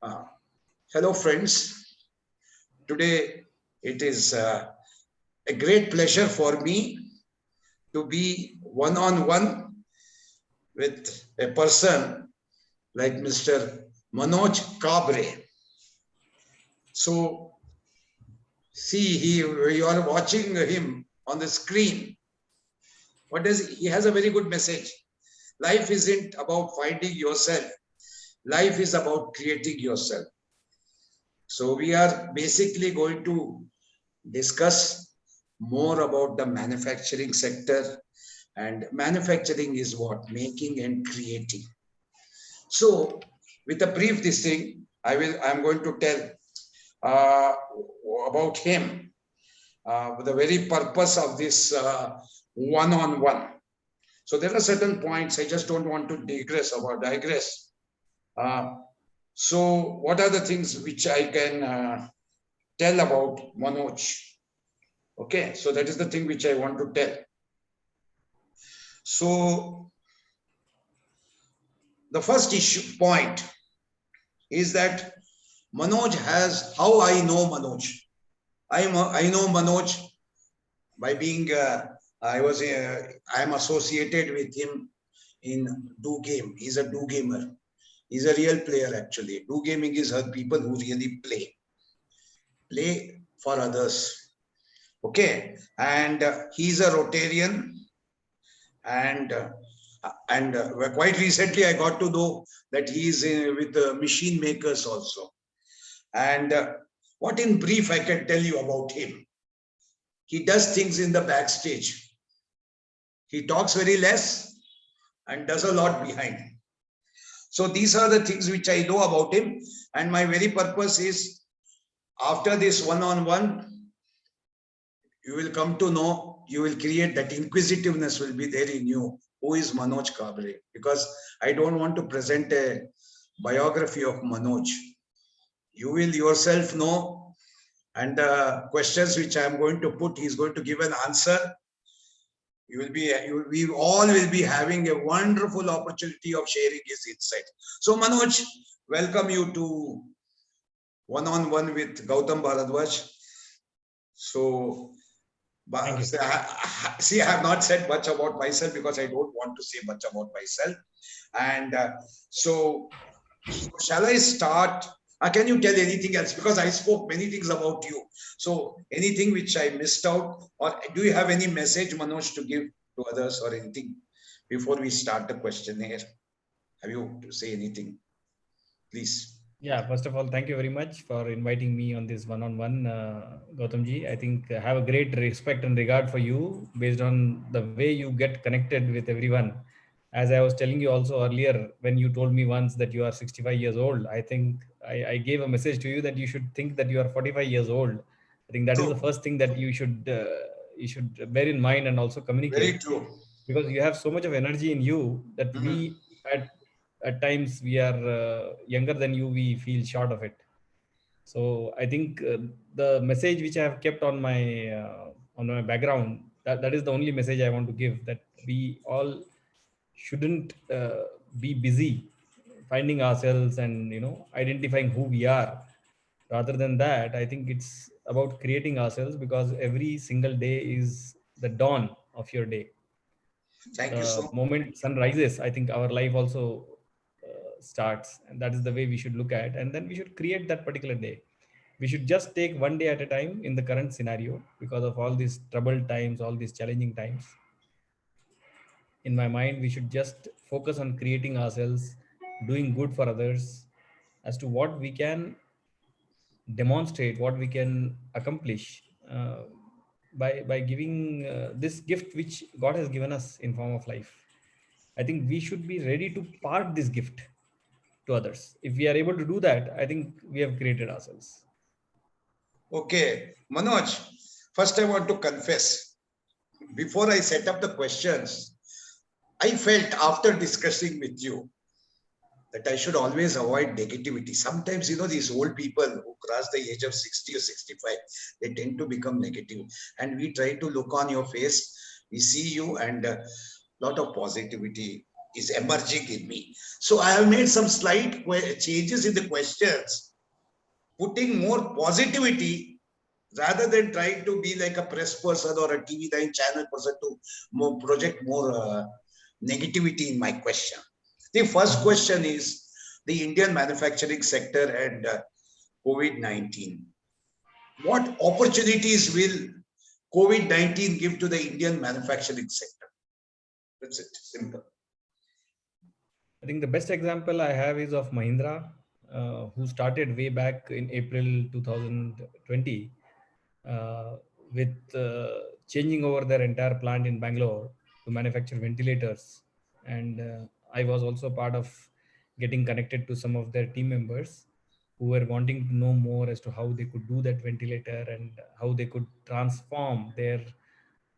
Uh, Hello, friends. Today it is a great pleasure for me to be one on one with a person like Mr. Manoj Kabre. So, see, you are watching him on the screen. He has a very good message. Life isn't about finding yourself, life is about creating yourself. So, we are basically going to discuss more about the manufacturing sector, and manufacturing is what making and creating. So with a brief this thing I'm going to tell uh, about him, the very purpose of this one-on-one. So there are certain points I just don't want to digress. uh, so what are the things which I can tell about Manoj? Okay, so that is the thing which I want to tell. So the first issue point is that Manoj has, how I know Manoj. I know Manoj by being, I am associated with him in Do Game. He's a Do Gamer. He's a real player actually. Do Gaming is people who really play for others. Okay. And he's a Rotarian, and quite recently I got to know that he is with machine makers also. And what in brief I can tell you about him? He does things in the backstage. He talks very less and does a lot behind. So these are the things which I know about him. And my very purpose is, after this one-on-one, you will come to know, you will create that inquisitiveness will be there in you. Who is Manoj Kabre? Because I don't want to present a biography of Manoj. You will yourself know, and the questions which I am going to put, he is going to give an answer. We all will be having a wonderful opportunity of sharing his insight. So Manoj, welcome you to one-on-one with Gautam Bharadwaj. So see, I have not said much about myself because I don't want to say much about myself. And so shall I start? Can you tell anything else? Because I spoke many things about you. So anything which I missed out, or do you have any message, Manoj, to give to others or anything before we start the questionnaire? Have you to say anything? Please. Yeah, first of all, thank you very much for inviting me on this one-on-one, Gautamji. I think I have a great respect and regard for you based on the way you get connected with everyone. As I was telling you also earlier, when you told me once that you are 65 years old, I think I gave a message to you that you should think that you are 45 years old. I think that is the True. first thing that you should bear in mind and also Very communicate, true. because you have so much of energy in you that Mhm. we at times we are younger than you, we feel short of it. So I think the message which I have kept on my background, that is the only message I want to give, that we all shouldn't be busy finding ourselves and identifying who we are. Rather than that, I think it's about creating ourselves, because every single day is the dawn of your day. Thank you The so moment sun rises, I think our life also starts, and that is the way we should look at, and then we should create that particular day. We should just take one day at a time in the current scenario, because of all these troubled times, all these challenging times. In my mind, we should just focus on creating ourselves, doing good for others, as to what we can demonstrate, what we can accomplish by giving this gift which God has given us in form of life. I think we should be ready to part this gift to others. If we are able to do that, I think we have created ourselves. Okay, Manoj, first I want to confess, before I set up the questions, I felt after discussing with you that I should always avoid negativity. Sometimes, these old people who cross the age of 60 or 65, they tend to become negative. And we try to look on your face, we see you, and a lot of positivity. is emerging in me. So I have made some slight changes in the questions, putting more positivity rather than trying to be like a press person or a TV9 channel person to project more negativity in my question. The first question is the Indian manufacturing sector and COVID-19. What opportunities will COVID-19 give to the Indian manufacturing sector? That's it, simple. I think the best example I have is of Mahindra, who started way back in April 2020 with changing over their entire plant in Bangalore to manufacture ventilators. And I was also part of getting connected to some of their team members who were wanting to know more as to how they could do that ventilator and how they could transform their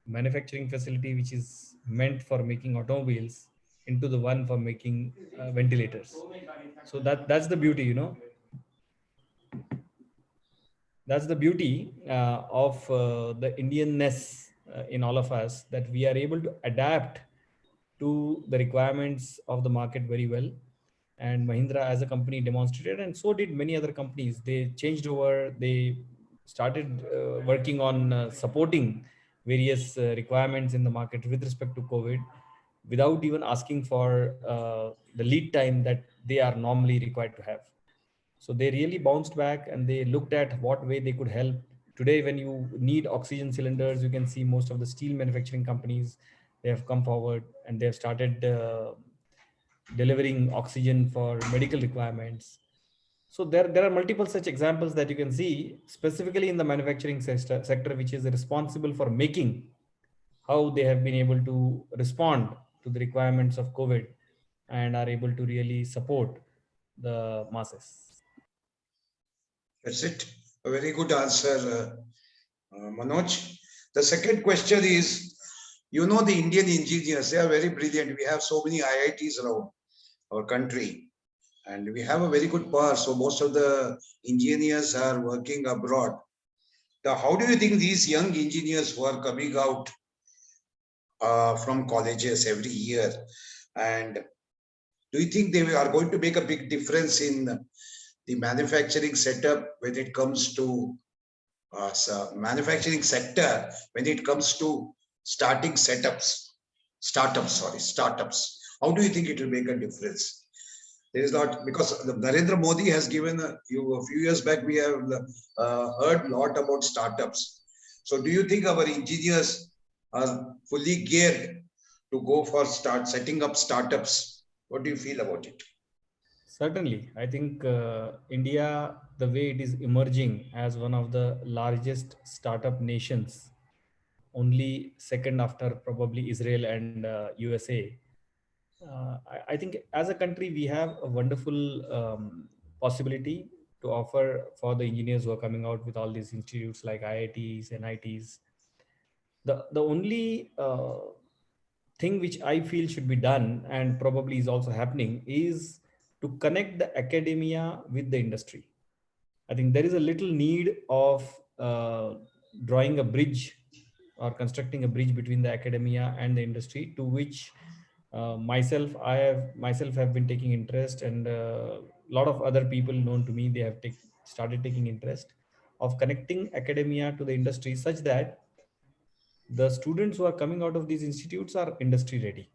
manufacturing facility, which is meant for making automobiles, into the one for making ventilators. So that's the beauty, you know. That's the beauty of the Indianness in all of us, that we are able to adapt to the requirements of the market very well. And Mahindra as a company demonstrated, and so did many other companies. They changed over, they started working on supporting various requirements in the market with respect to COVID, without even asking for the lead time that they are normally required to have. So they really bounced back and they looked at what way they could help. Today, when you need oxygen cylinders, you can see most of the steel manufacturing companies, they have come forward and they have started delivering oxygen for medical requirements. So there are multiple such examples that you can see, specifically in the manufacturing sector, which is responsible for making, how they have been able to respond to the requirements of COVID and are able to really support the masses. That's it. A very good answer, Manoj. The second question is, you know, the Indian engineers, they are very brilliant. We have so many IITs around our country and we have a very good power. So most of the engineers are working abroad. Now, how do you think these young engineers who are coming out from colleges every year, and do you think they are going to make a big difference in the manufacturing setup when it comes to manufacturing sector, when it comes to startups? How do you think it will make a difference? There is not, because Narendra Modi has given you a few years back, we have heard a lot about startups. So do you think our engineers are fully geared to go for setting up startups? What do you feel about it? Certainly. I think India, the way it is emerging as one of the largest startup nations, only second after probably Israel and USA. I think as a country, we have a wonderful possibility to offer for the engineers who are coming out with all these institutes like IITs, NITs. The only thing which I feel should be done, and probably is also happening, is to connect the academia with the industry. I think there is a little need of drawing a bridge or constructing a bridge between the academia and the industry, to which myself have been taking interest, and a lot of other people known to me, they have started taking interest of connecting academia to the industry, such that the students who are coming out of these institutes are industry ready,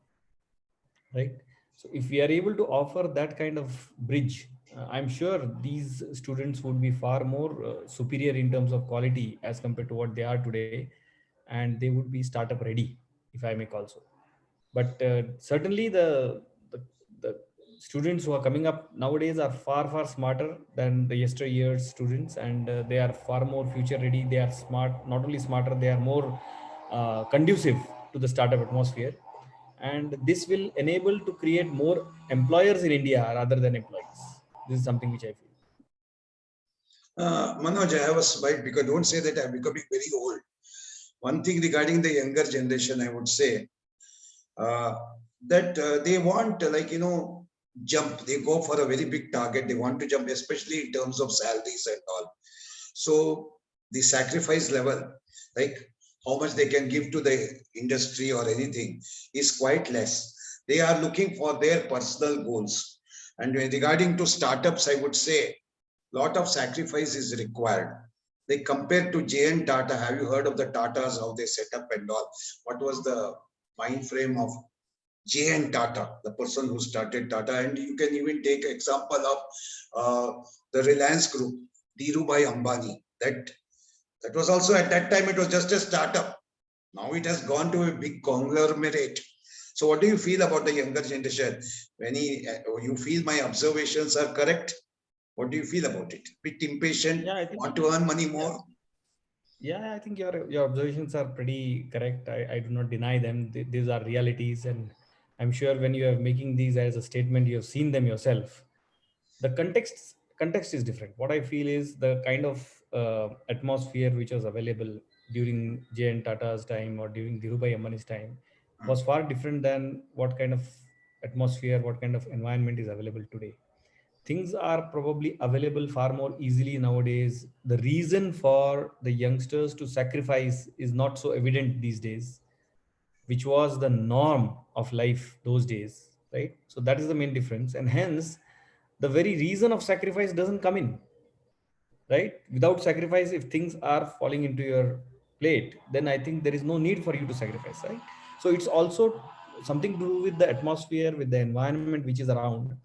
right? So if we are able to offer that kind of bridge, I'm sure these students would be far more superior in terms of quality as compared to what they are today, and they would be startup ready, if I may call so. But certainly the students who are coming up nowadays are far smarter than the yesteryear's students, and they are far more future ready. They are smart, not only smarter, they are more conducive to the startup atmosphere, and this will enable to create more employers in India rather than employees. This is something which I feel. Manoj, I have a slide, because don't say that I'm becoming very old. One thing regarding the younger generation, I would say that they want, jump. They go for a very big target. They want to jump, especially in terms of salaries and all. So the sacrifice level, like how much they can give to the industry or anything, is quite less. They are looking for their personal goals. And regarding to startups, I would say lot of sacrifice is required. They compare to JN Tata. Have you heard of the Tatas, how they set up and all? What was the mind frame of JN Tata, the person who started Tata? And you can even take example of the Reliance Group, Dhirubhai Ambani. That was also at that time, it was just a startup. Now it has gone to a big conglomerate. So what do you feel about the younger generation? When you feel my observations are correct? What do you feel about it? Bit impatient, Yeah, I think, want to earn money more? yeah, I think your observations are pretty correct. I do not deny them. These are realities, and I'm sure when you are making these as a statement, you have seen them yourself. The context is different. What I feel is the kind of atmosphere which was available during JN Tata's time or during Dhirubhai Ambani's time was far different than what kind of atmosphere, what kind of environment is available today. Things are probably available far more easily nowadays. The reason for the youngsters to sacrifice is not so evident these days, which was the norm of life those days, right? So that is the main difference. And hence, the very reason of sacrifice doesn't come in, right? Without sacrifice, if things are falling into your plate, then I think there is no need for you to sacrifice, right? So it's also something to do with the atmosphere, with the environment which is around,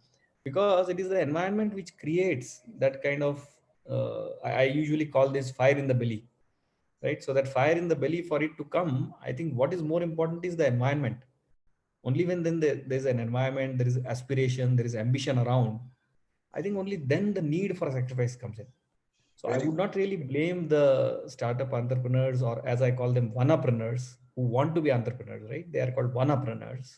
because it is the environment which creates that kind of I usually call this fire in the belly, right? So that fire in the belly, for it to come, I think what is more important is the environment. Only when then there's an environment, there is aspiration, there is ambition around, I think only then the need for sacrifice comes in. So I Very would good. not really blame the startup entrepreneurs, or as I call them, vanapreneurs, who want to be entrepreneurs, right? They are called vanapreneurs.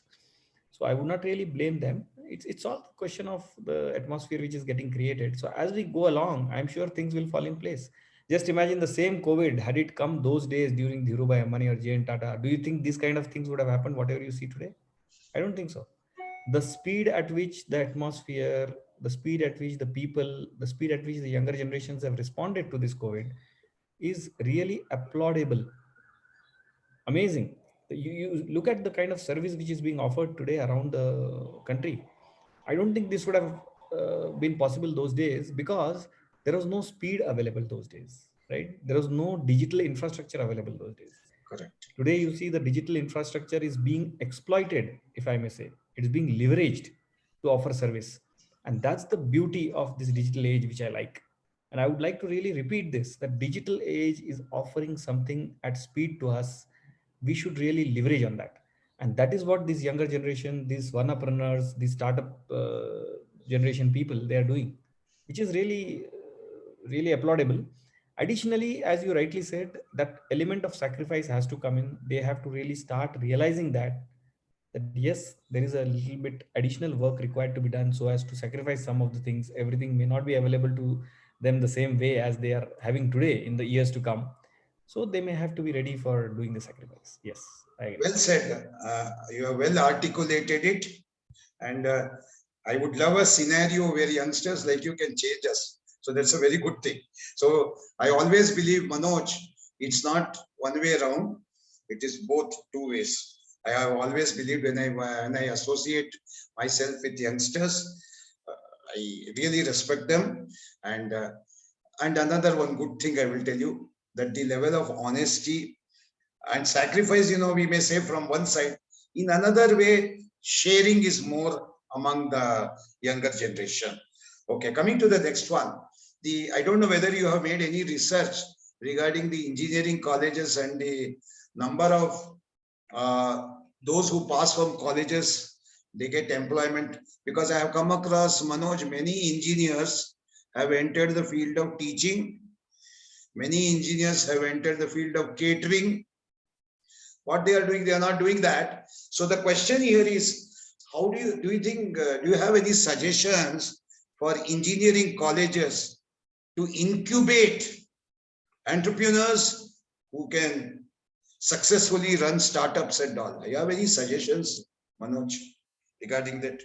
So I would not really blame them. It's all a question of the atmosphere which is getting created. So as we go along, I'm sure things will fall in place. Just imagine the same COVID, had it come those days during Dhirubhai Ambani or JN Tata, do you think these kind of things would have happened, whatever you see today? I don't think so. The speed at which the atmosphere, the speed at which the people, the speed at which the younger generations have responded to this COVID is really applaudable, amazing. You look at the kind of service which is being offered today around the country. I don't think this would have been possible those days, because there was no speed available those days, right? There was no digital infrastructure available those days. Correct. Today, you see the digital infrastructure is being exploited, if I may say. It is being leveraged to offer service. And that's the beauty of this digital age, which I like. And I would like to really repeat this, that digital age is offering something at speed to us. We should really leverage on that. And that is what this younger generation, these entrepreneurs, these startup generation people, they are doing, which is really, really applaudable. Additionally, as you rightly said, that element of sacrifice has to come in. They have to really start realizing that yes, there is a little bit additional work required to be done, so as to sacrifice some of the things. Everything may not be available to them the same way as they are having today in the years to come. So they may have to be ready for doing the sacrifice. Yes, I agree. Well said. You have well articulated it. And I would love a scenario where youngsters like you can change us. So that's a very good thing. So I always believe, Manoj, it's not one way around. It is both two ways. I have always believed when I associate myself with youngsters, uh, I really respect them. And another one good thing I will tell you, that the level of honesty and sacrifice, we may say from one side. In another way, sharing is more among the younger generation. Okay, coming to the next one. I don't know whether you have made any research regarding the engineering colleges and the number of those who pass from colleges, they get employment. Because I have come across, Manoj, many engineers have entered the field of teaching. Many engineers have entered the field of catering. What they are doing, they are not doing that. So the question here is, how do you think, do you have any suggestions for engineering colleges to incubate entrepreneurs who can successfully run startups and all? Do you have any suggestions, Manoj, regarding that?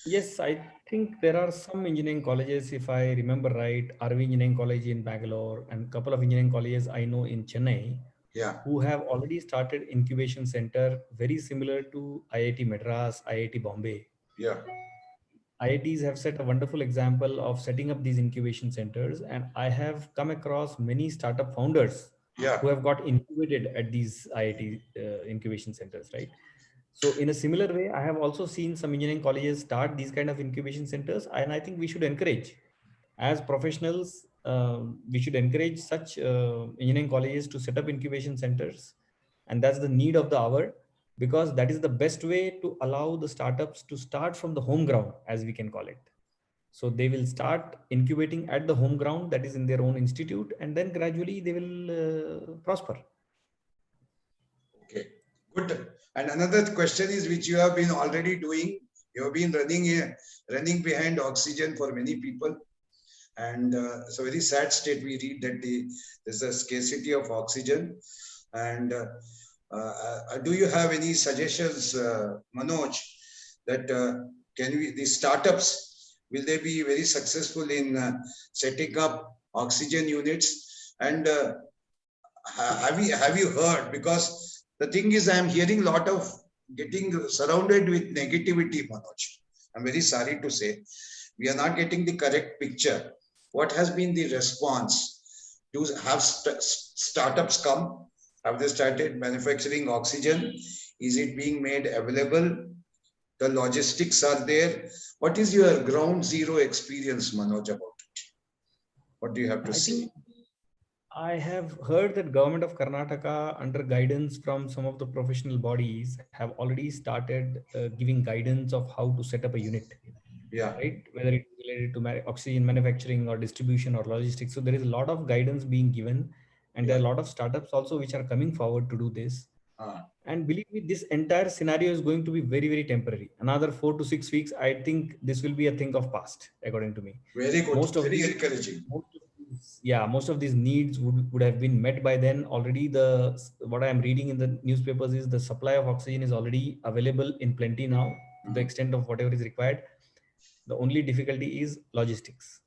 Yes, I think there are some engineering colleges, if I remember right, RV Engineering College in Bangalore and a couple of engineering colleges I know in Chennai. Yeah. who have already started incubation center very similar to IIT Madras, IIT Bombay. Yeah. IITs have set a wonderful example of setting up these incubation centers, and I have come across many startup founders Yeah. who have got incubated at these IIT incubation centers, right? So, in a similar way, I have also seen some engineering colleges start these kind of incubation centers, and I think we should encourage, as professionals, we should encourage such engineering colleges to set up incubation centers, and that's the need of the hour, because that is the best way to allow the startups to start from the home ground, as we can call it. So they will start incubating at the home ground, that is in their own institute, and then gradually they will prosper. Okay. Good. And another question is, which you have been already doing. You have been running behind oxygen for many people. And it's a very sad state. We read that there's a scarcity of oxygen. And do you have any suggestions, Manoj, that can we, the startups, will they be very successful in setting up oxygen units? And have you heard? Because the thing is, I'm hearing a lot of getting surrounded with negativity, Manoj. I'm very sorry to say, we are not getting the correct picture. What has been the response? Do have startups come? Have they started manufacturing oxygen? Is it being made available? The logistics are there. What is your ground zero experience, Manoj, about it? What do you have to say? I have heard that government of Karnataka, under guidance from some of the professional bodies, have already started giving guidance of how to set up a unit. Yeah. Right, whether it's related to oxygen manufacturing or distribution or logistics. So there is a lot of guidance being given, and there are a lot of startups also which are coming forward to do this. And believe me, this entire scenario is going to be very, very temporary. Another 4 to 6 weeks, I think this will be a thing of past, according to me. Very good. Most of very these, encouraging. most of these needs would have been met by then. Already, what I am reading in the newspapers is the supply of oxygen is already available in plenty now, to the extent of whatever is required. The only difficulty is logistics.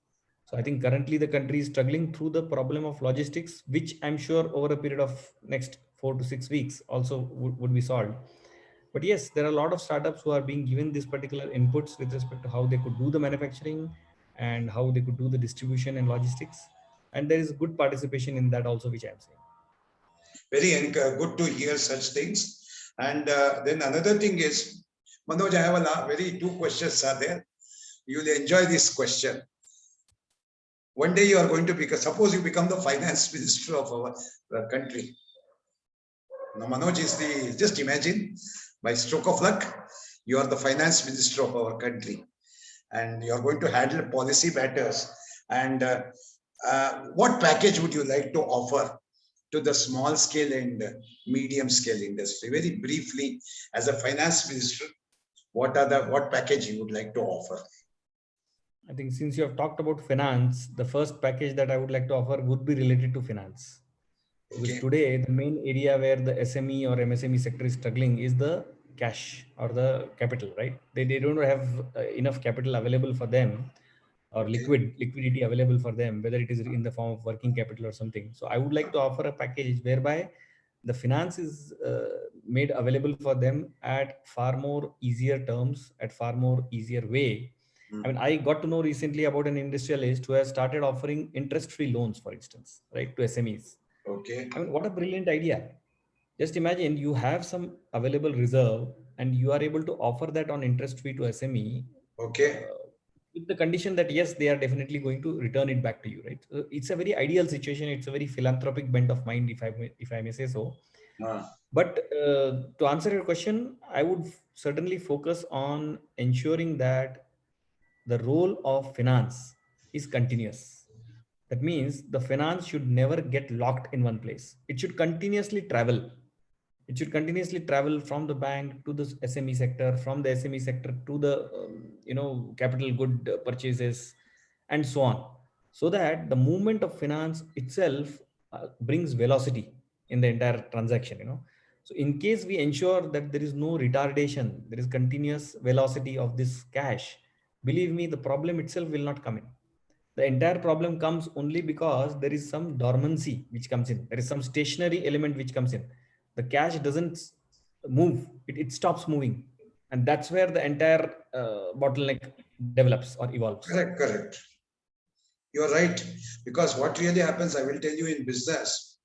So I think currently the country is struggling through the problem of logistics, which I'm sure over a period of next 4 to 6 weeks also would be solved. But yes, there are a lot of startups who are being given these particular inputs with respect to how they could do the manufacturing and how they could do the distribution and logistics. And there is good participation in that also, which I'm saying. Very good to hear such things. And then another thing is, Manoj, I have a very two questions are there. You'll enjoy this question. One day you are going to become, suppose you become the finance minister of our country. Now, Manoj is just imagine, by stroke of luck, you are the finance minister of our country, and you are going to handle policy matters. And what package would you like to offer to the small scale and medium scale industry? Very briefly, as a finance minister, what package you would like to offer? I think since you have talked about finance, the first package that I would like to offer would be related to finance. Because today, the main area where the SME or MSME sector is struggling is the cash or the capital, right? They don't have enough capital available for them, or liquidity available for them, whether it is in the form of working capital or something. So I would like to offer a package whereby the finance is made available for them at far more easier terms, at far more easier way. I mean, I got to know recently about an industrialist who has started offering interest-free loans, for instance, right, to SMEs. Okay. I mean, what a brilliant idea. Just imagine you have some available reserve and you are able to offer that on interest-free to SME. Okay. With the condition that yes, they are definitely going to return it back to you, right? So it's a very ideal situation. It's a very philanthropic bent of mind, if I may say so. But to answer your question, I would certainly focus on ensuring that the role of finance is continuous. That means the finance should never get locked in one place. It should continuously travel. It should continuously travel from the bank to the SME sector, from the SME sector to the capital good purchases, and so on, so that the movement of finance itself brings velocity in the entire transaction. So in case we ensure that there is no retardation, there is continuous velocity of this cash, believe me, the problem itself will not come in. The entire problem comes only because there is some dormancy which comes in. There is some stationary element which comes in. The cash doesn't move, it stops moving. And that's where the entire bottleneck develops or evolves. Correct, correct. You're right. Because what really happens, I will tell you in business.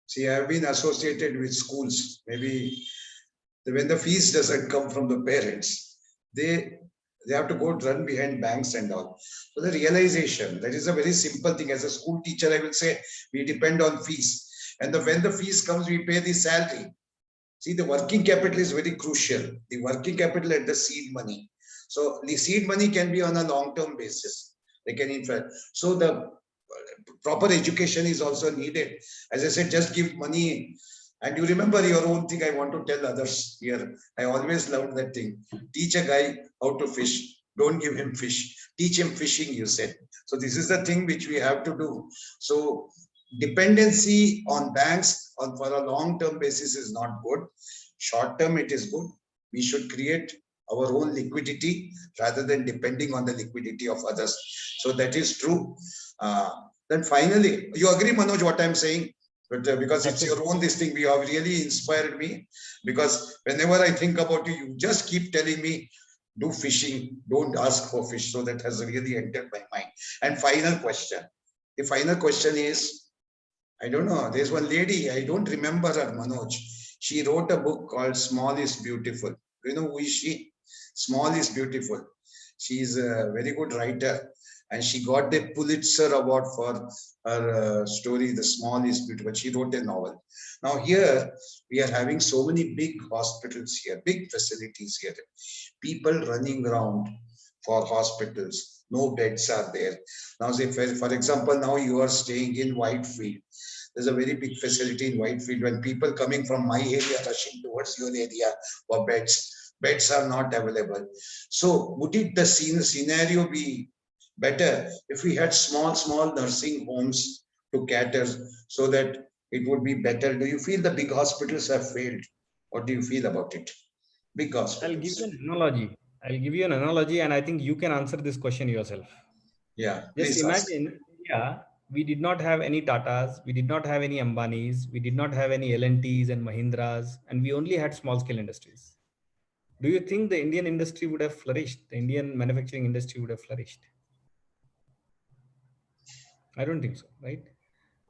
See, I have been associated with schools. Maybe when the fees doesn't come from the parents, they have to go run behind banks and all. So the realization, that is a very simple thing. As a school teacher, I will say we depend on fees. And when the fees comes, we pay the salary. See, the working capital is very crucial. The working capital and the seed money. So the seed money can be on a long-term basis. They can influence. So the proper education is also needed. As I said, just give money. And you remember your own thing. I want to tell others here. I always loved that thing. Teach a guy how to fish. Don't give him fish. Teach him fishing, you said. So this is the thing which we have to do. So dependency on banks for a long-term basis is not good. Short-term, it is good. We should create our own liquidity rather than depending on the liquidity of others. So that is true. Then finally, you agree, Manoj, what I'm saying? But because it's your own this thing, you have really inspired me. Because whenever I think about you, you just keep telling me, do fishing, don't ask for fish. So that has really entered my mind. And final question. The final question is, I don't know, there's one lady, I don't remember her, Manoj. She wrote a book called Small is Beautiful. Do you know who is she? Small is Beautiful. She is a very good writer. And she got the Pulitzer Award for her story, The Small is Beautiful. She wrote a novel. Now here, we are having so many big hospitals here, big facilities here. People running around for hospitals. No beds are there. Now, say, for example, now you are staying in Whitefield. There's a very big facility in Whitefield. When people coming from my area rushing towards your area for beds are not available. So would it the scenario be better if we had small nursing homes to cater so that it would be better? Do you feel the big hospitals have failed? What do you feel about it? Big hospitals. I'll give you an analogy, and I think you can answer this question yourself. Yeah, Just please ask. imagine, we did not have any Tatas, we did not have any Ambanis, we did not have any L&Ts and Mahindras, and we only had small scale industries. Do you think the Indian industry would have flourished? The Indian manufacturing industry would have flourished? I don't think so, right?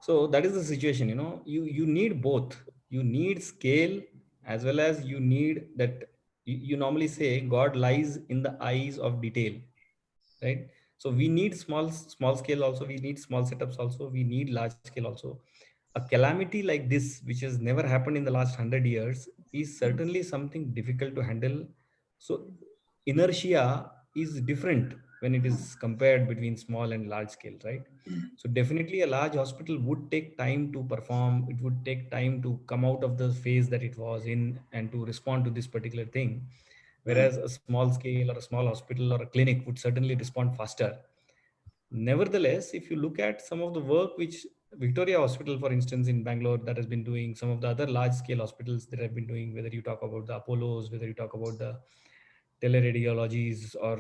So that is the situation. You need both. You need scale as well as you need that. You normally say God lies in the eyes of detail, right? So we need small scale also. We need small setups also. We need large scale also. A calamity like this, which has never happened in the last 100 years, is certainly something difficult to handle. So inertia is different when it is compared between small and large scale, right? So definitely a large hospital would take time to perform. It would take time to come out of the phase that it was in and to respond to this particular thing. Whereas a small scale or a small hospital or a clinic would certainly respond faster. Nevertheless, if you look at some of the work which Victoria Hospital, for instance, in Bangalore, that has been doing, some of the other large scale hospitals that have been doing, whether you talk about the Apollos, whether you talk about the teleradiologies or,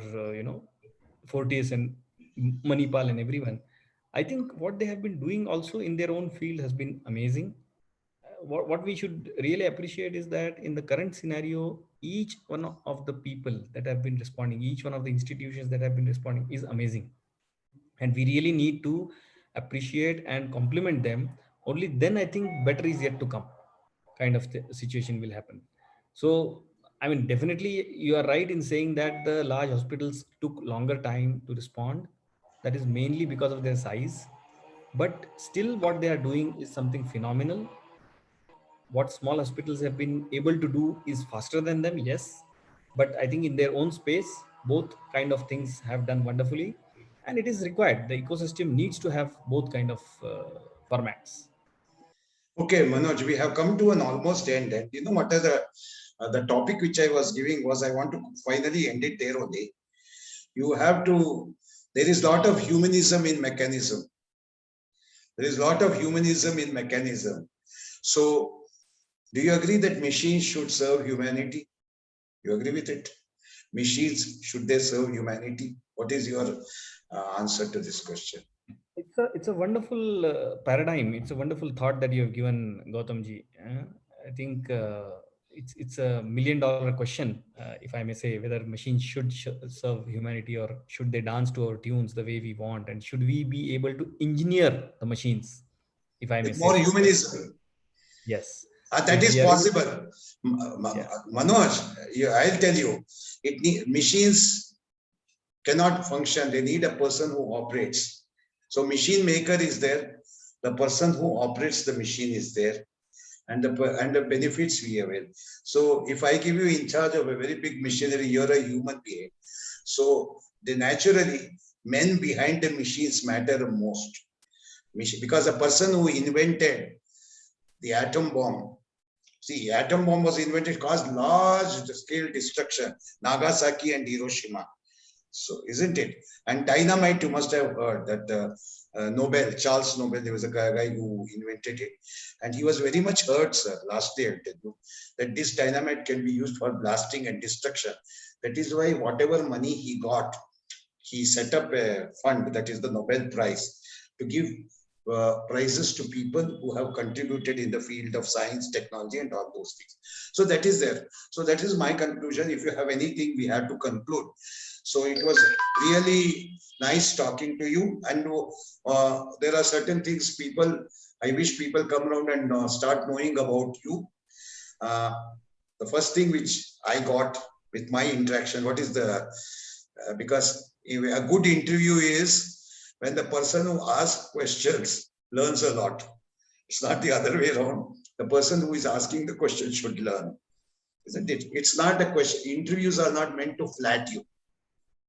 Fortis and Manipal and everyone, I think what they have been doing also in their own field has been amazing. What we should really appreciate is that in the current scenario, each one of the people that have been responding, each one of the institutions that have been responding is amazing. And we really need to appreciate and compliment them. Only then I think better is yet to come kind of situation will happen. So, I mean, definitely you are right in saying that the large hospitals took longer time to respond. That is mainly because of their size. But still, what they are doing is something phenomenal. What small hospitals have been able to do is faster than them, yes. But I think in their own space, both kind of things have done wonderfully. And it is required. The ecosystem needs to have both kind of formats. Okay, Manoj, we have come to an almost end. And you know what are the topic which I was giving was I want to finally end it there only. You have to, there is a lot of humanism in mechanism. There is a lot of humanism in mechanism. So, do you agree that machines should serve humanity? You agree with it? Machines, should they serve humanity? What is your answer to this question. It's a wonderful paradigm. It's a wonderful thought that you have given, Gautamji. I think it's a $1 million question, if I may say, whether machines should serve humanity, or should they dance to our tunes the way we want, and should we be able to engineer the machines, if I may With say more so. humanism. Yes. That is possible. Manoj, I'll tell you, machines cannot function. They need a person who operates. So machine maker is there. The person who operates the machine is there. And the benefits we avail. So if I give you in charge of a very big machinery, you're a human being. So naturally, men behind the machines matter most. Because the person who invented the atom bomb, see, atom bomb was invented, caused large scale destruction, Nagasaki and Hiroshima. So, isn't it? And dynamite, you must have heard that Charles Nobel, there was a guy who invented it. And he was very much hurt, sir, last day, I'll tell you, that this dynamite can be used for blasting and destruction. That is why whatever money he got, he set up a fund, that is the Nobel Prize, to give prizes to people who have contributed in the field of science, technology, and all those things. So that is there. So that is my conclusion. If you have anything, we have to conclude. So it was really nice talking to you. And there are certain things I wish people come around and start knowing about you. The first thing which I got with my interaction, what is because a good interview is when the person who asks questions learns a lot. It's not the other way around. The person who is asking the question should learn, isn't it? It's not a question. Interviews are not meant to flat you.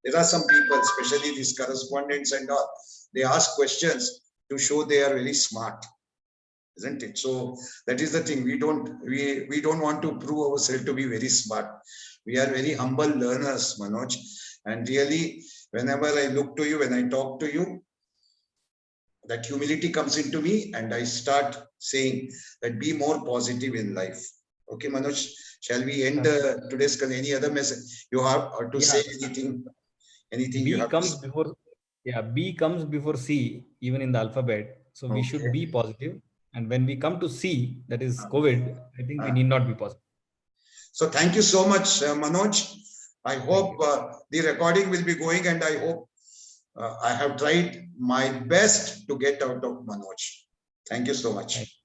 There are some people, especially these correspondents and all, they ask questions to show they are very smart, isn't it? So that is the thing. We don't want to prove ourselves to be very smart. We are very humble learners, Manoj. And really, whenever I look to you, when I talk to you, that humility comes into me, and I start saying that be more positive in life. Okay, Manoj, shall we end today's? Any other message you have to say? Anything B you have comes before, B comes before C, even in the alphabet. So we should be positive. And when we come to C, that is COVID, I think we need not be positive. So thank you so much, Manoj. I hope the recording will be going, and I hope I have tried my best to get out of Manoj. Thank you so much.